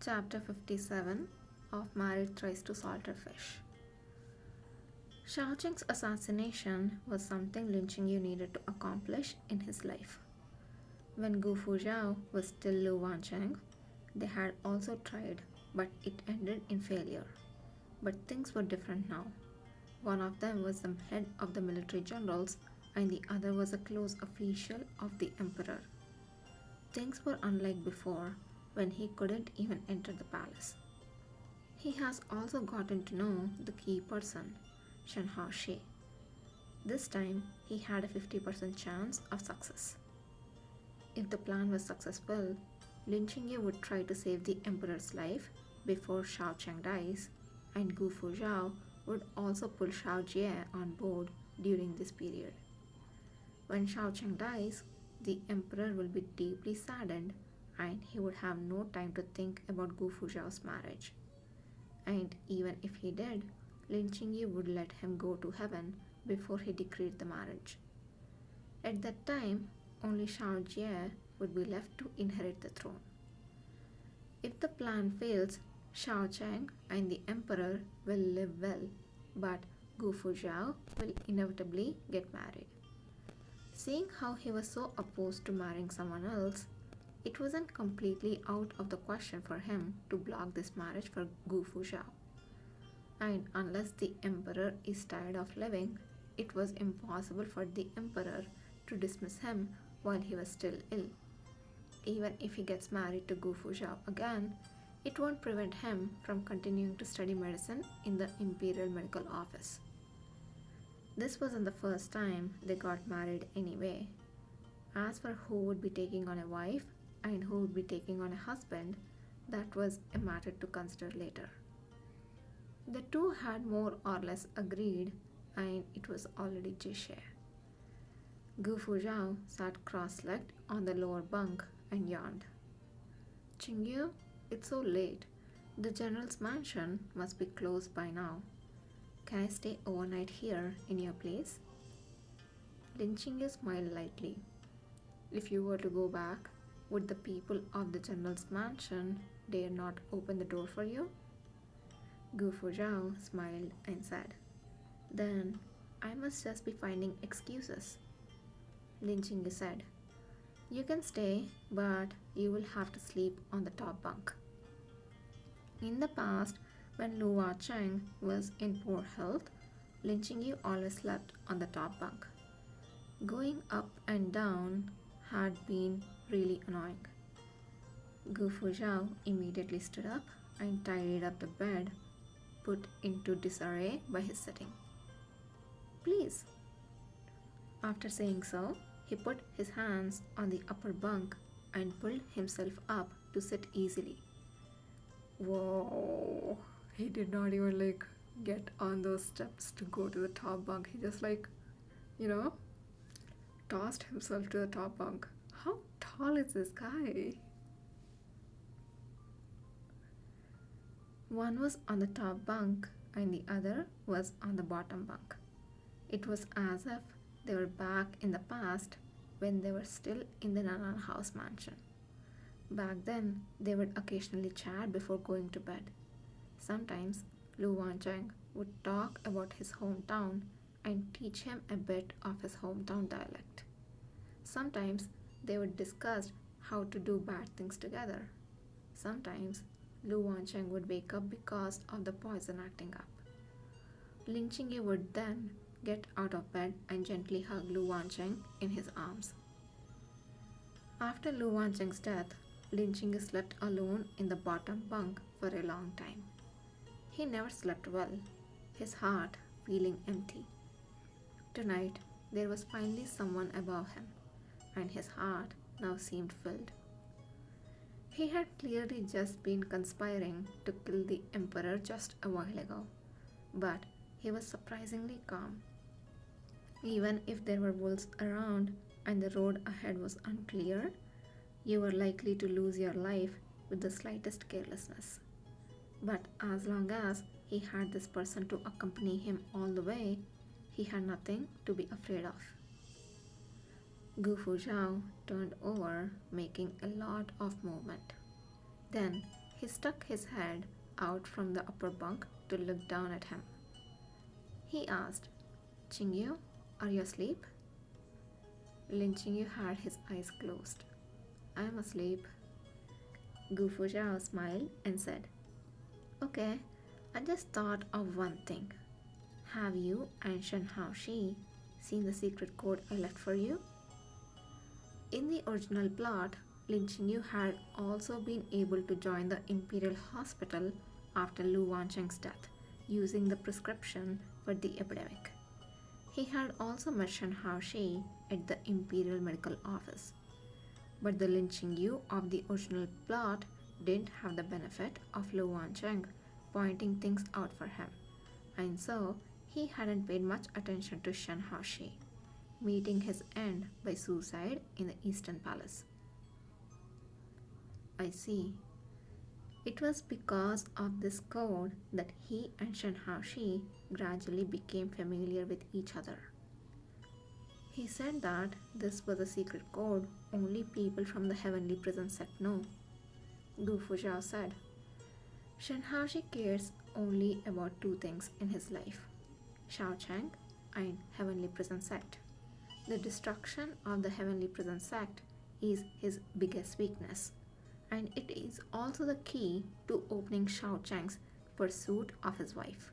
Chapter 57 of Married Tries to Salted Fish. Shao Cheng's assassination was something Lin Chingyu needed to accomplish in his life. When Gu Fuzhao was still Lu Wancheng, they had also tried, but it ended in failure. But things were different now. One of them was the head of the military generals, and the other was a close official of the emperor. Things were unlike before, when he couldn't even enter the palace. He has also gotten to know the key person, Shen Hao Shi. This time, he had a 50% chance of success. If the plan was successful, Lin Qingye would try to save the emperor's life before Shao Cheng dies, and Gu Fuzhao would also pull Shao Jie on board during this period. When Shao Cheng dies, the emperor will be deeply saddened and he would have no time to think about Gu Fuzhao's marriage. And even if he did, Lin Qingye would let him go to heaven before he decreed the marriage. At that time, only Shao Jie would be left to inherit the throne. If the plan fails, Shao Cheng and the emperor will live well, but Gu Fuzhao will inevitably get married. Seeing how he was so opposed to marrying someone else, it wasn't completely out of the question for him to block this marriage for Gu Fuzhao. And unless the emperor is tired of living, it was impossible for the emperor to dismiss him while he was still ill. Even if he gets married to Gu Fuzhao again, it won't prevent him from continuing to study medicine in the Imperial Medical Office. This wasn't the first time they got married anyway. As for who would be taking on a wife and who would be taking on a husband, that was a matter to consider later. The two had more or less agreed, and it was already Jishe. Gu Fuzhao sat cross-legged on the lower bunk and yawned. Qingyu, it's so late. The general's mansion must be closed by now. Can I stay overnight here in your place? Lin Qingyu smiled lightly. If you were to go back, would the people of the general's mansion dare not open the door for you? Gu Fuzhao smiled and said, Then I must just be finding excuses. Lin Qingyu said, You can stay, but you will have to sleep on the top bunk. In the past, when Lu Cheng was in poor health, Lin Qingyu always slept on the top bunk. Going up and down had been really annoying. Gu Fuzhao immediately stood up and tidied up the bed, put into disarray by his sitting. Please. After saying so, he put his hands on the upper bunk and pulled himself up to sit easily. Whoa! He did not even get on those steps to go to the top bunk. He just tossed himself to the top bunk. How tall is this guy? One was on the top bunk and the other was on the bottom bunk. It was as if they were back in the past when they were still in the Nanan House mansion. Back then, they would occasionally chat before going to bed. Sometimes, Lu Wancheng would talk about his hometown and teach him a bit of his hometown dialect. Sometimes, they would discuss how to do bad things together. Sometimes, Lu Wancheng would wake up because of the poison acting up. Lin Qingye would then get out of bed and gently hug Lu Wancheng in his arms. After Lu Wancheng's death, Lin Qingye slept alone in the bottom bunk for a long time. He never slept well, his heart feeling empty. Tonight, there was finally someone above him, and his heart now seemed filled. He had clearly just been conspiring to kill the emperor just a while ago, but he was surprisingly calm. Even if there were wolves around and the road ahead was unclear, you were likely to lose your life with the slightest carelessness. But as long as he had this person to accompany him all the way, he had nothing to be afraid of. Gu Fuzhao turned over, making a lot of movement. Then He stuck his head out from the upper bunk to look down at him. He asked, Qingyu, are you asleep? Lin Qingyu had his eyes closed. I am asleep. Gu Fuzhao smiled and said, Okay, I just thought of one thing. Have you and Shen Haoshi seen the secret code I left for you? In the original plot, Lin Qingyu had also been able to join the Imperial Hospital after Lu Wancheng's death, using the prescription for the epidemic. He had also met Shen Haoshi at the Imperial Medical Office. But the Lin Qingyu of the original plot didn't have the benefit of Lu Wancheng pointing things out for him, and so he hadn't paid much attention to Shen Haoshi, meeting his end by suicide in the Eastern Palace. I see. It was because of this code that he and Shen Haoshi gradually became familiar with each other. He said that this was a secret code only people from the Heavenly Prison sect know. Gu Fuzhao said, Shen Haoshi cares only about two things in his life, Shaocheng and Heavenly Prison sect. The destruction of the Heavenly Prison sect is his biggest weakness, and it is also the key to opening Shaocheng's pursuit of his wife.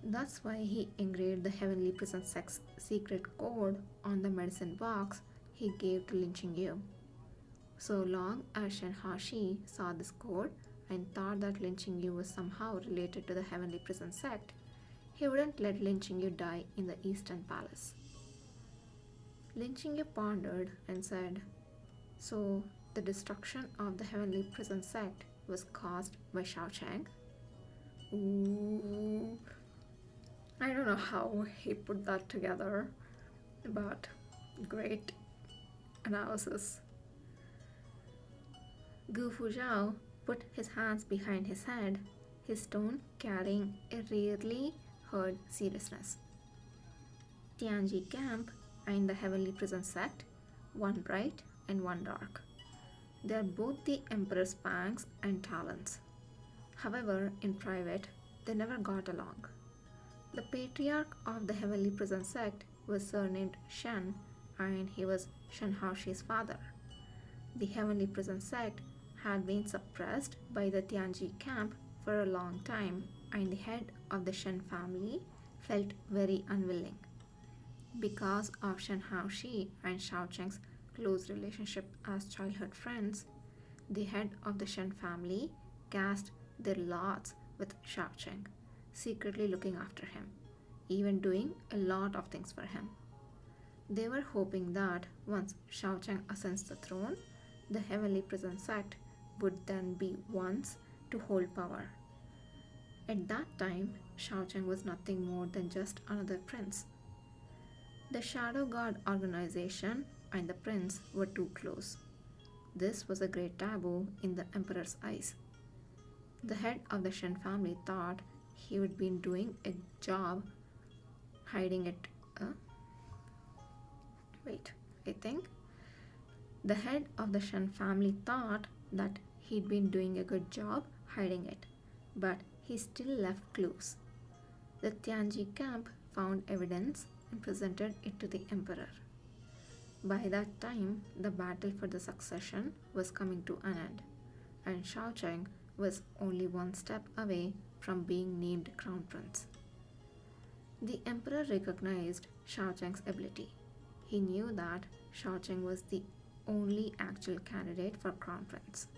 That's why he engraved the Heavenly Prison sect's secret code on the medicine box he gave to Lin Qingyu. So long as Shen Haoshi saw this code and thought that Lin Qingyu was somehow related to the Heavenly Prison sect, he wouldn't let Lin Qingyu die in the Eastern Palace. Lin Qingyu pondered and said, So the destruction of the Heavenly Prison sect was caused by Shaocheng? Ooh. I don't know how he put that together, but great analysis. Gu Fuzhao put his hands behind his head, his tone carrying a rarely heard seriousness. Tianji Camp and the Heavenly Prison sect, one bright and one dark. They are both the Emperor's fangs and talons. However, in private, they never got along. The patriarch of the Heavenly Prison sect was surnamed Shen, and he was Shen Haoshi's father. The Heavenly Prison sect had been suppressed by the Tianji camp for a long time, and the head of the Shen family felt very unwilling. Because of Shen Haoshi and Shaocheng's close relationship as childhood friends, the head of the Shen family cast their lots with Shaocheng, secretly looking after him, even doing a lot of things for him. They were hoping that once Shaocheng ascends the throne, the Heavenly Prison sect would then be ones to hold power. At that time, Shaocheng was nothing more than just another prince. The Shadow God organization and the prince were too close. This was a great taboo in the Emperor's eyes. The head of the Shen family thought he would be doing a job hiding it. The head of the Shen family thought that he'd been doing a good job hiding it, but he still left clues. The Tianji camp found evidence and presented it to the emperor. By that time, the battle for the succession was coming to an end, and Shaocheng was only one step away from being named crown prince. The emperor recognized Shaocheng's ability. He knew that Shaocheng was the only actual candidate for crown prince,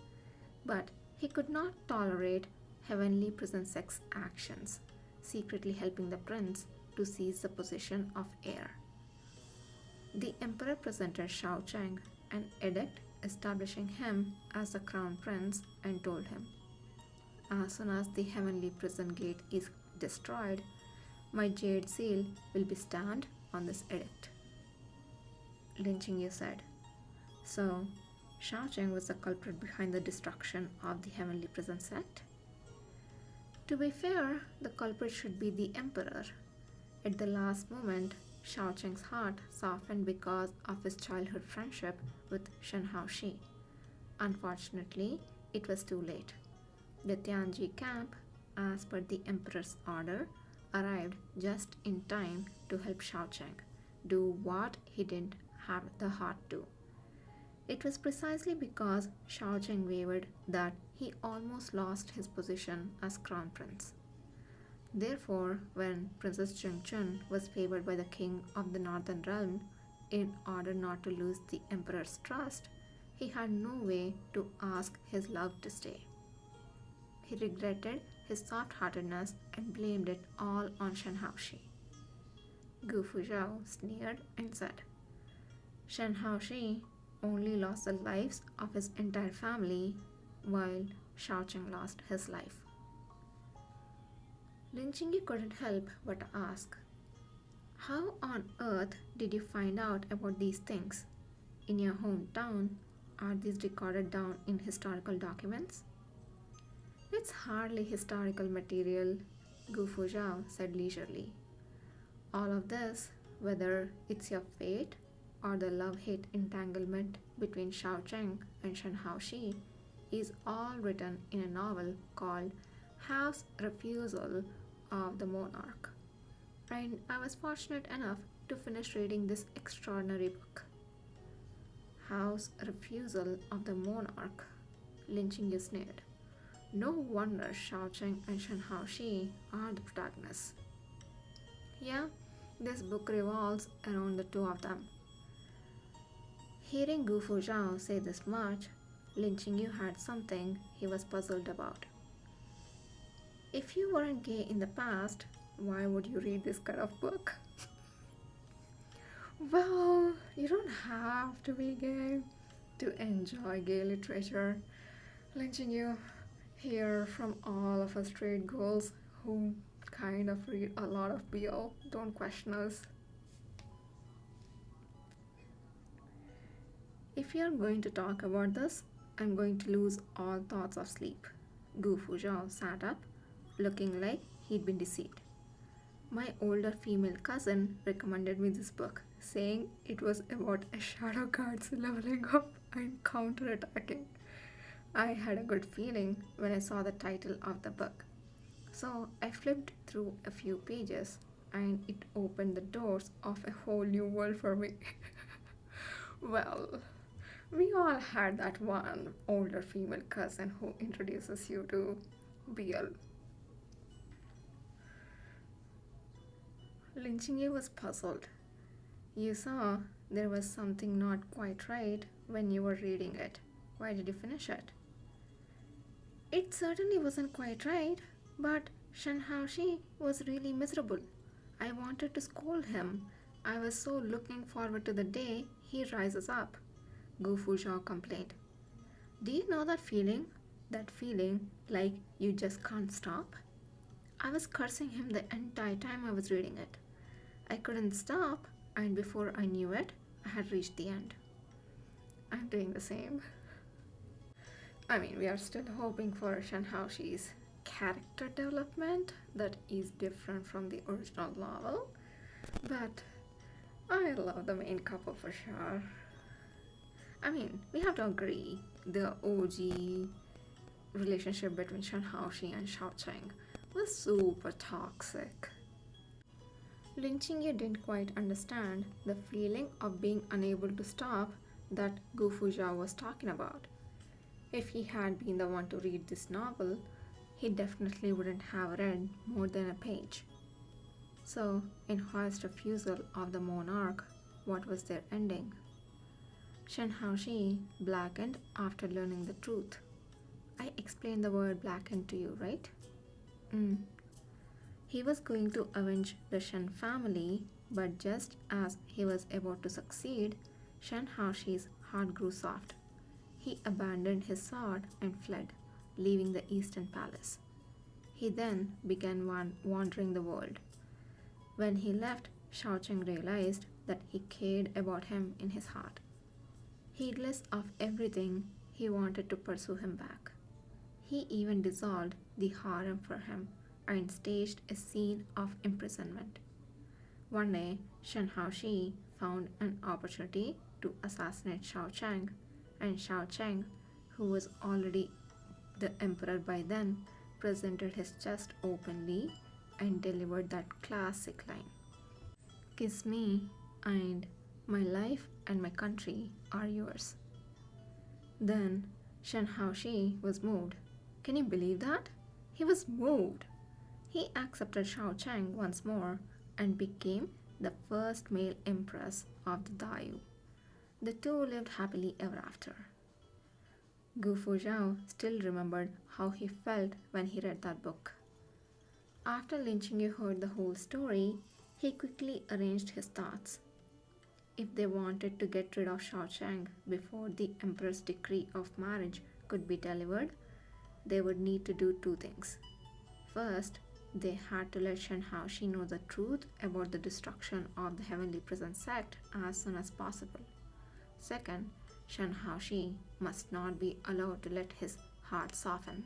but he could not tolerate Heavenly Prison sect's actions, secretly helping the prince to seize the position of heir. The emperor presented Shaocheng an edict establishing him as the crown prince and told him, As soon as the Heavenly Prison gate is destroyed, my jade seal will be stamped on this edict. Lin Qingyu said, So, Shaocheng was the culprit behind the destruction of the Heavenly Prison sect? To be fair, the culprit should be the emperor. At the last moment, Shaocheng's heart softened because of his childhood friendship with Shen Haoshi. Unfortunately, it was too late. The Tianji camp, as per the emperor's order, arrived just in time to help Shaocheng do what he didn't have the heart to. It was precisely because Shaocheng wavered that he almost lost his position as crown prince. Therefore, when Princess Chun was favored by the king of the northern realm, in order not to lose the emperor's trust, he had no way to ask his love to stay. He regretted his soft-heartedness and blamed it all on Shen Haoshi. Gu Fuzhou sneered and said, Shen Haoshi only lost the lives of his entire family, while Shaocheng lost his life. Lin Jingyi couldn't help but ask, how on earth did you find out about these things? In your hometown, are these recorded down in historical documents? It's hardly historical material, Gu Fuzhou said leisurely. All of this, whether it's your fate or the love-hate entanglement between Shaocheng and Shen Haoshi, is all written in a novel called Hao's Refusal of the Monarch. And I was fortunate enough to finish reading this extraordinary book. Hao's Refusal of the Monarch, Lin Jingyi sneered. No wonder Shaocheng and Shen Haoshi are the protagonists. Yeah, this book revolves around the two of them. Hearing Gu Fuzhou say this much, Lin Jingyi had something he was puzzled about. If you weren't gay in the past, why would you read this kind of book? Well, you don't have to be gay to enjoy gay literature. Lin Jingyi, hear from all of us straight girls who kind of read a lot of BL. Don't question us. If you're going to talk about this, I'm going to lose all thoughts of sleep. Gu Fuzhou sat up, looking like he'd been deceived. My older female cousin recommended me this book, saying it was about a shadow guard's leveling up and counterattacking. I had a good feeling when I saw the title of the book. So I flipped through a few pages and it opened the doors of a whole new world for me. Well, we all had that one older female cousin who introduces you to BL. Lin Jingyi was puzzled. You saw there was something not quite right when you were reading it. Why did you finish it? It certainly wasn't quite right, but Shen Haoshi was really miserable. I wanted to scold him. I was so looking forward to the day he rises up, Gu Fuzhou complained. Do you know that feeling? That feeling like you just can't stop? I was cursing him the entire time I was reading it. I couldn't stop, and before I knew it, I had reached the end. I'm doing the same. I mean, we are still hoping for Shen Haoshi's character development that is different from the original novel, but I love the main couple for sure. I mean, we have to agree, the OG relationship between Shen Haoshi and Shaocheng was super toxic. Lin Jingyi didn't quite understand the feeling of being unable to stop that Gu Fuzhou was talking about. If he had been the one to read this novel, he definitely wouldn't have read more than a page. So, in Hao's Refusal of the Monarch, what was their ending? Shen Haoshi blackened after learning the truth. I explained the word blackened to you, right? He was going to avenge the Shen family, but just as he was about to succeed, Shen Haoshi's heart grew soft. He abandoned his sword and fled, leaving the Eastern Palace. He then began wandering the world. When he left, Shaocheng realized that he cared about him in his heart. Heedless of everything, he wanted to pursue him back. He even dissolved the harem for him and staged a scene of imprisonment. One day, Shen Haoshi found an opportunity to assassinate Shaocheng, and Shaocheng, who was already The emperor by then presented his chest openly and delivered that classic line, "Kiss me, and my life and my country are yours." Then Shen Haoshi was moved. Can you believe that? He was moved. He accepted Shao Chang once more and became the first male empress of the Dayu. The two lived happily ever after. Gu Fuzhou still remembered how he felt when he read that book. After Lin Qingyu heard the whole story, he quickly arranged his thoughts. If they wanted to get rid of Shao Chang before the emperor's decree of marriage could be delivered, they would need to do two things. First, they had to let Shen Haoshi know the truth about the destruction of the Heavenly Prison sect as soon as possible. Second, Shen Haoshi must not be allowed to let his heart soften.